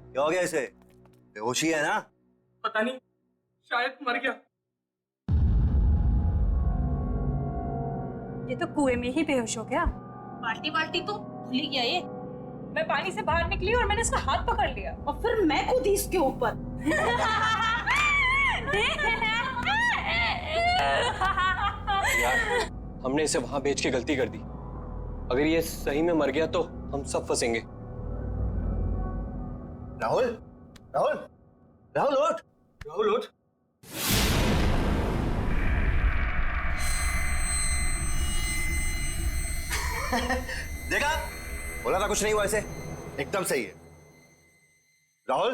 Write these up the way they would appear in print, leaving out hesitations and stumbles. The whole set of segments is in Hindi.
क्या हो गया इसे? बेहोशी है ना? पता नहीं, शायद मर गया। ये तो कुएं में ही बेहोश हो गया। बाल्टी बाल्टी तो भूल ही गया ये। मैं पानी से बाहर निकली और मैंने इसका हाथ पकड़ लिया और फिर मैं कूदी इसके ऊपर। यार, हमने इसे वहां बेच के गलती कर दी। अगर ये सही में मर गया तो हम सब फंसेंगे। राहुल, राहुल, राहुल उठ, राहुल उठ। देखा, बोला था कुछ नहीं हुआ इसे, एकदम सही है। राहुल,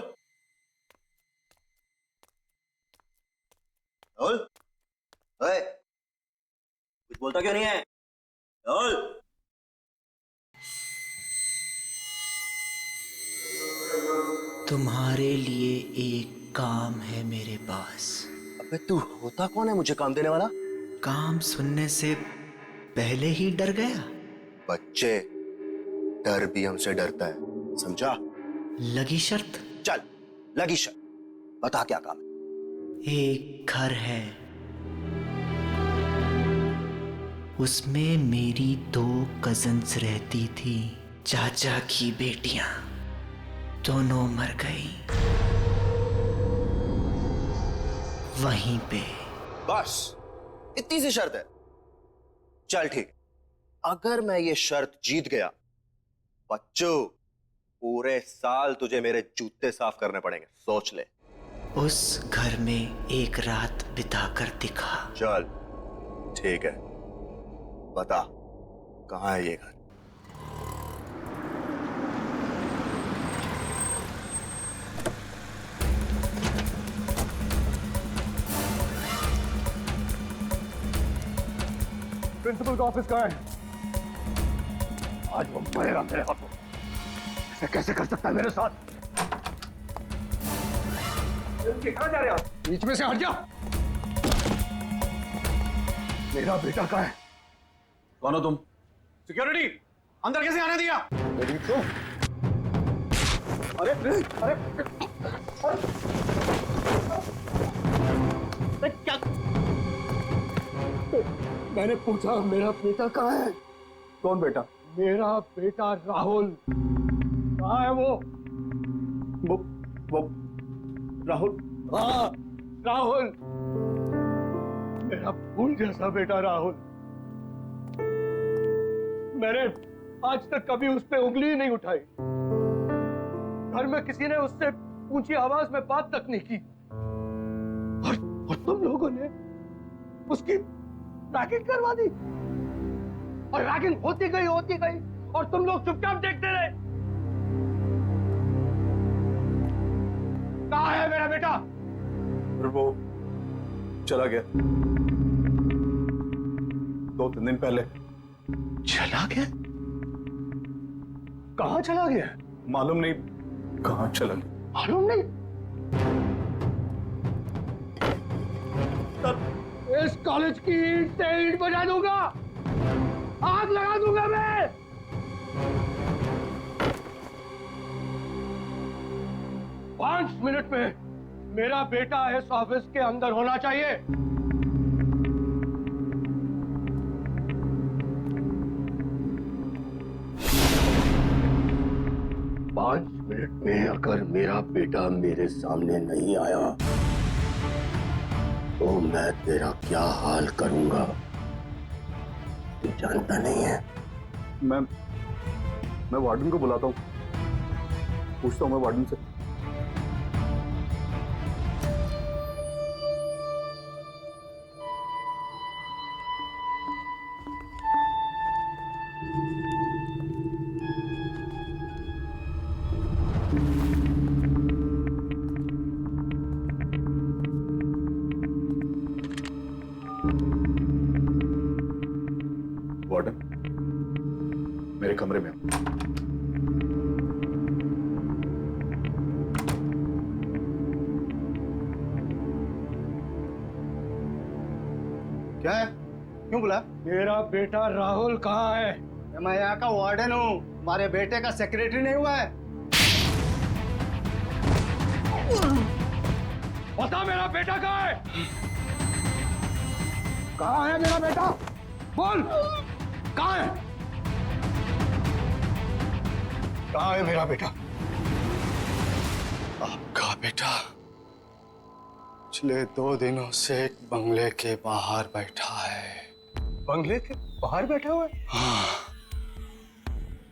राहुल, ओए, कुछ बोलता क्यों नहीं है? राहुल, तुम्हारे लिए एक काम है मेरे पास। अबे तू होता कौन है मुझे काम देने वाला? काम सुनने से पहले ही डर गया। बच्चे, डर भी हमसे डरता है, समझा? लगी शर्त? चल, लगी शर्त, बता क्या काम है? एक घर है, उसमें मेरी 2 कजन्स रहती थी। चाचा की बेटियां दोनों मर गई वहीं पे। बस इतनी सी शर्त है। चल ठीक, अगर मैं ये शर्त जीत गया, बच्चों पूरे साल तुझे मेरे जूते साफ करने पड़ेंगे, सोच ले। उस घर में एक रात बिताकर दिखा। चल ठीक है, बता कहाँ है ये घर? प्रिंसिपल का ऑफिस कहाँ है? आज वो मरेगा मेरे हाथों। ऐसे कैसे कर सकता है मेरे साथ? कहाँ जा रहे हो? बीच में से हट जा। मेरा बेटा कहाँ है? कौन हो तुम? सिक्योरिटी, अंदर कैसे आने दिया? अरे अरे क्या? मैंने पूछा मेरा बेटा कहाँ है? कौन बेटा? मेरा बेटा राहुल कहाँ है? वो राहुल? हाँ, राहुल, मेरा फूल जैसा बेटा राहुल। मैंने आज तक कभी उस पे उंगली ही नहीं उठाई। घर में किसी ने उससे ऊंची आवाज में बात तक नहीं की। और तुम लोगों ने उसकी रैगिंग करवा दी। और रैगिंग होती गई और तुम लोग चुपचाप देखते रहे। कहाँ है मेरा बेटा? वो चला गया 2-3 दिन पहले। चला गया? कहाँ चला गया? मालूम नहीं कहाँ चला गया। मालूम नहीं? इस कॉलेज की ईंट से ईंट बजा दूंगा, आग लगा दूंगा मैं। पांच मिनट में मेरा बेटा इस ऑफिस के अंदर होना चाहिए। 5 मिनट में अगर मेरा बेटा मेरे सामने नहीं आया तो मैं तेरा क्या हाल करूंगा तू जानता नहीं है। मैं वार्डन को बुलाता हूँ, पूछता हूँ मैं वार्डन से। वार्डन, मेरे कमरे में आओ। क्या है? क्यों बुला? मेरा बेटा राहुल कहाँ है? मैं यहाँ का वार्डन हूँ, हमारे बेटे का सेक्रेटरी नहीं हुआ है। बता मेरा बेटा कहाँ है? कहाँ है मेरा बेटा? बोल, कहाँ है? कहाँ है मेरा बेटा? आपका बेटा पिछले 2 दिनों से एक बंगले के बाहर बैठा है। बंगले के बाहर बैठा हुआ है? हाँ,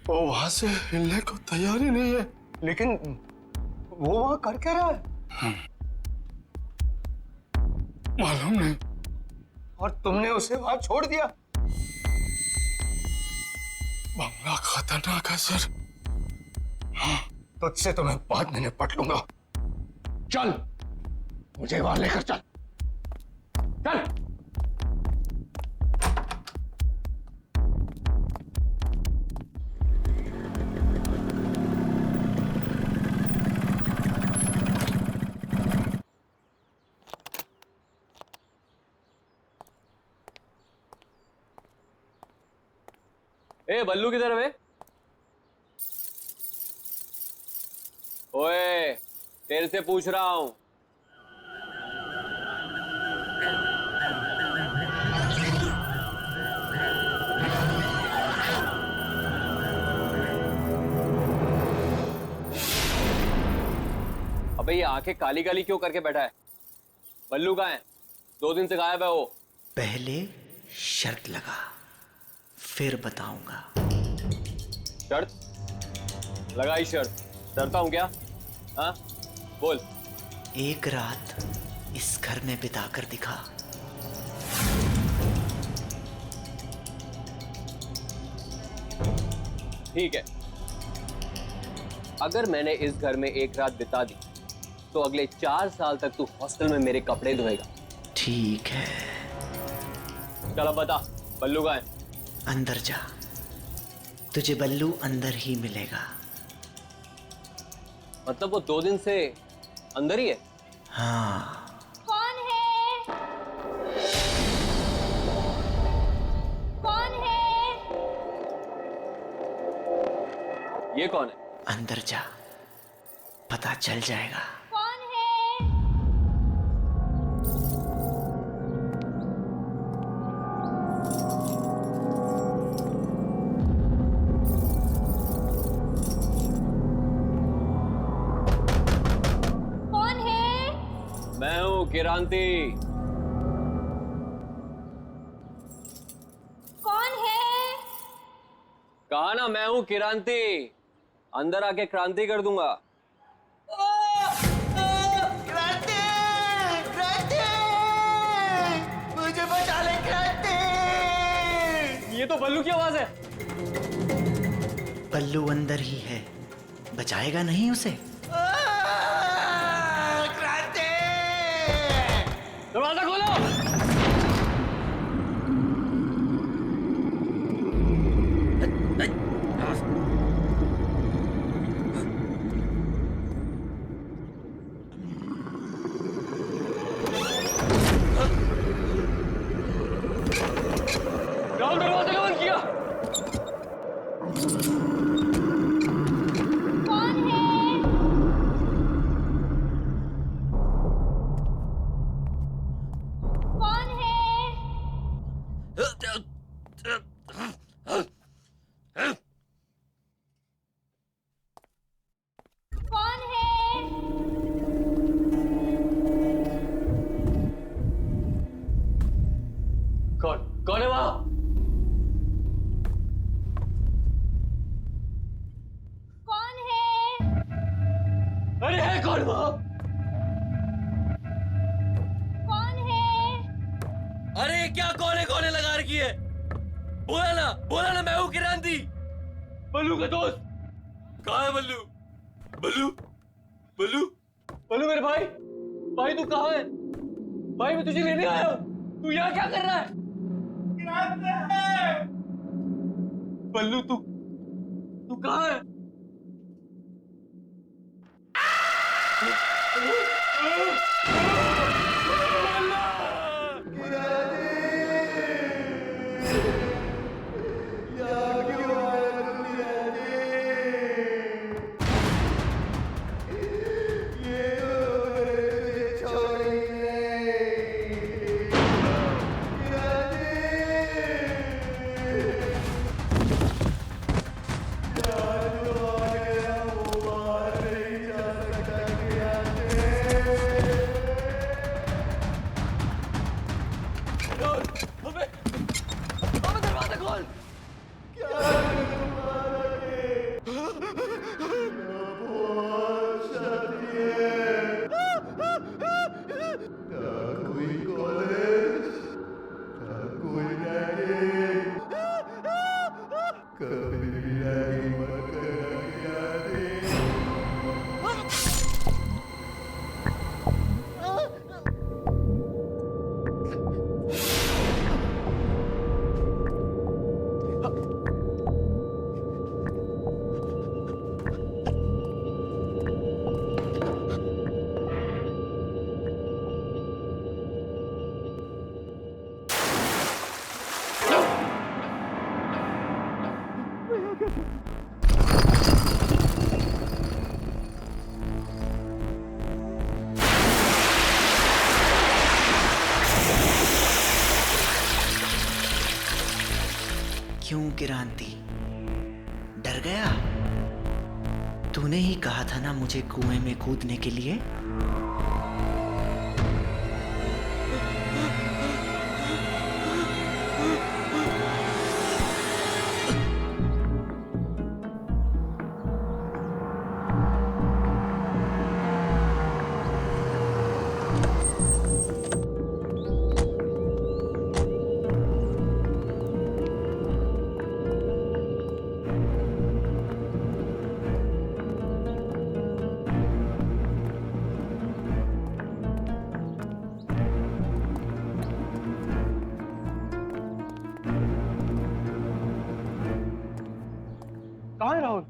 वो वहां से हिलने को तैयार ही नहीं है। लेकिन वो वहां कर क्या रहा है? मालूम नहीं। और तुमने उसे वहां छोड़ दिया? बंगला खतरनाक है सर। तुझसे तो मैं बाद में निपट लूंगा। चल, मुझे वहां लेकर चल। चल। ए बल्लू किधर है बे? ओए, तेरे से पूछ रहा हूं। अबे ये आंखें काली काली क्यों करके बैठा है? बल्लू कहाँ है? 2 दिन से गायब है वो। पहले शर्त लगा, फिर बताऊंगा। शर्त? लगाई शर्त। डरता हूं क्या? हाँ, बोल। एक रात इस घर में बिताकर दिखा। ठीक है, अगर मैंने इस घर में एक रात बिता दी तो अगले 4 साल तक तू हॉस्टल में मेरे कपड़े धोएगा। ठीक है, चल अब बता, बल्लू कहाँ है? अंदर जा, तुझे बल्लू अंदर ही मिलेगा। मतलब वो 2 दिन से अंदर ही है? हाँ, कौन है? कौन है? ये कौन है? अंदर जा, पता चल जाएगा। कौन है? कौन है? मैं हूँ किरांती। कौन है? कहा ना, मैं हूँ किरांती। अंदर आके क्रांति कर दूंगा। मुझे बचा ले क्रांति। ये तो बल्लू की आवाज है। बल्लू अंदर ही है, बचाएगा नहीं उसे? दरवाजा खोलो। राहुल, दरवाजा क्यों बंद किया? कौन है? कौन है? कौन है? कौन है वहां? कौन है? अरे है कौन वहां? कौन है? अरे क्या कौन है लगा रखी है? बोला ना मैं हूँ किरांती, बल्लू का दोस्त। कहाँ है बल्लू? बल्लू मेरे भाई तू कहाँ है? भाई मैं तुझे लेने आया हूँ, तू यहाँ क्या कर रहा है? बल्लू तू कहाँ है? क्यों किरांती, डर गया? तूने ही कहा था ना मुझे कुएं में कूदने के लिए। कहाँ है राहुल?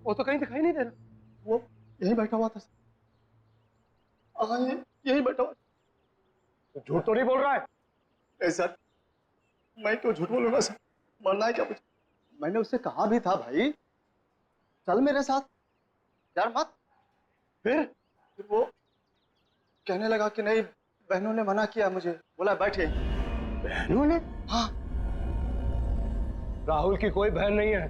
वो तो कहीं दिखाई नहीं दे रहा। वो यहीं बैठा हुआ था। हाँ, यहीं बैठा हुआ। तो झूठ तो नहीं बोल रहा है? ए सर, मैं क्यों झूठ बोलूंगा सर? मरना है क्या मुझे? मैंने उससे कहा भी था भाई, चल मेरे साथ, यार मत। फिर वो कहने लगा कि नहीं, बहनों ने मना किया मुझे, बोला बैठ यहीं। बहनों ने? हाँ। राहुल की कोई बहन नहीं है।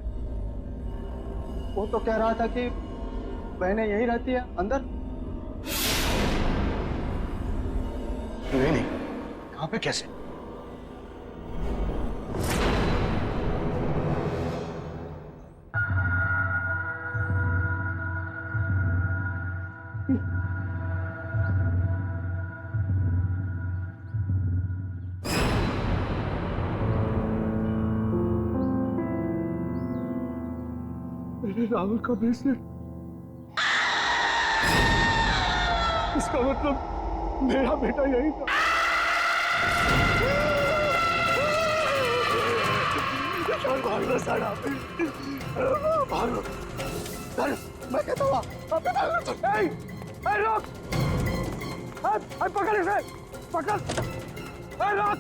वो तो कह रहा था कि बहनें यहीं रहती है अंदर। नहीं, कहाँ पे, कैसे? मेरे राहुल का ब्रेसलेट, इसका मतलब मेरा बेटा यही था। भागो साड़ा, भागो। चल, मैं कहता हूँ, रोक, पकड़ इसे, पकड़, रोक।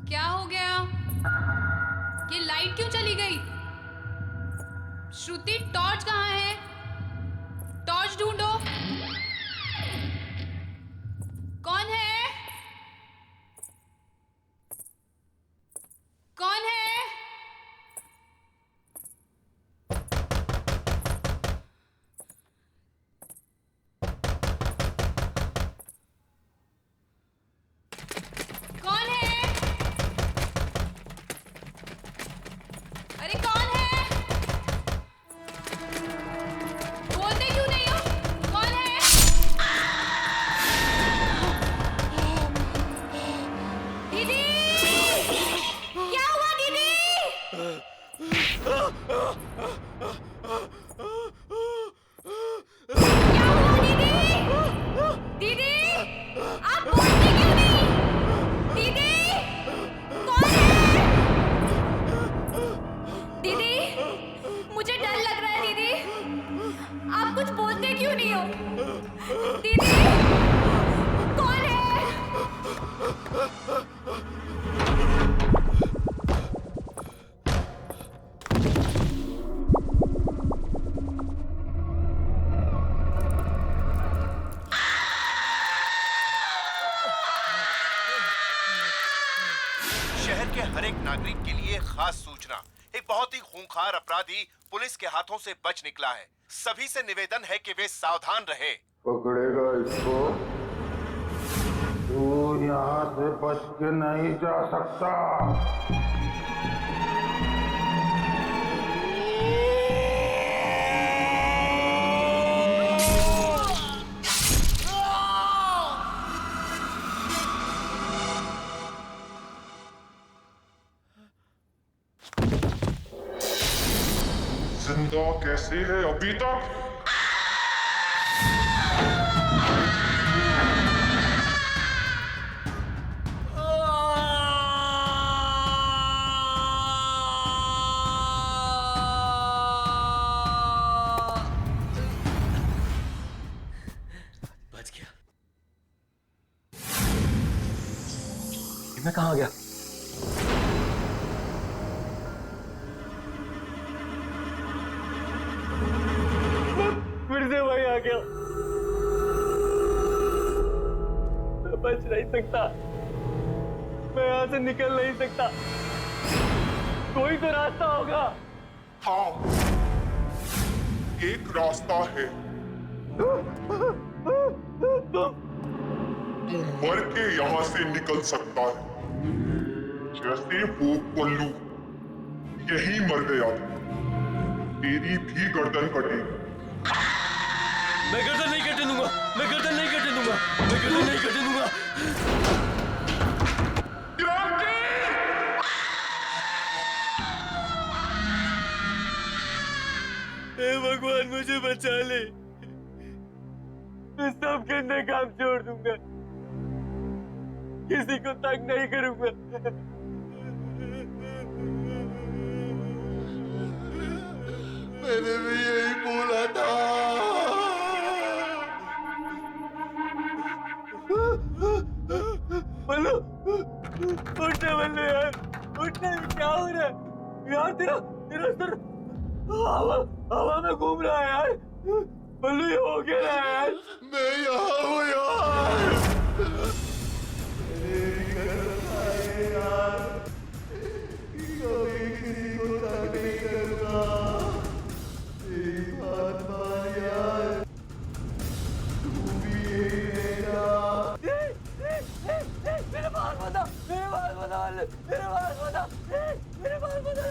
क्या हो गया? ये लाइट क्यों चली गई? श्रुति, टॉर्च कहाँ है? टॉर्च ढूंढो। कौन है? कौन है? कौन है? अरे कौन है? बोलते क्यों नहीं हो? कौन है? दीदी! क्या हुआ दीदी? क्या हुआ दीदी? दीदी! आप बोलते क्यों नहीं? दीदी! कौन है? दीदी, मुझे डर लग रहा है दीदी। आप कुछ बोलते क्यों नहीं हो? दीदी, कौन है? शहर के हर एक नागरिक के लिए खास सूचना। एक बहुत ही खूंखार अपराधी पुलिस के हाथों से बच निकला है। सभी से निवेदन है कि वे सावधान रहे। पकड़ेगा इसको, तू यहाँ से बच के नहीं जा सकता। जिंदा कैसी है अभी तक? मैं कहाँ गया? फिर से वही आ गया। मैं बच नहीं सकता, मैं यहाँ से निकल नहीं सकता। कोई तो रास्ता होगा। हाँ, एक रास्ता है। तू मर के यहाँ से निकल सकता है, जैसे वो पल्लू यही मर गया था, तेरी भी गर्दन कटेगी। मैं गर्दन नहीं कटने दूंगा, मैं गर्दन नहीं कटने दूंगा, मैं गर्दन नहीं कटने दूंगा। हे भगवान मुझे बचा ले, मैं सब गंदे काम छोड़ दूंगा, किसी को तंग नहीं करूंगा। मैंने भी यही बोला था। बल्लू, उठने बल्लू यार, उठने। क्या हो रहा है यार? तेरा तेरा सर हवा में घूम रहा है यार। बल्लू ये हो क्या रहा है यार? मैं यहाँ हूँ यार। कभी किसी को तंग नहीं करूँगा। एक बात मान यार, तू भी यही रहेगा। मेरे बाल बता, मेरे बाल बता, मेरे बाल बता, मेरे बाल बता।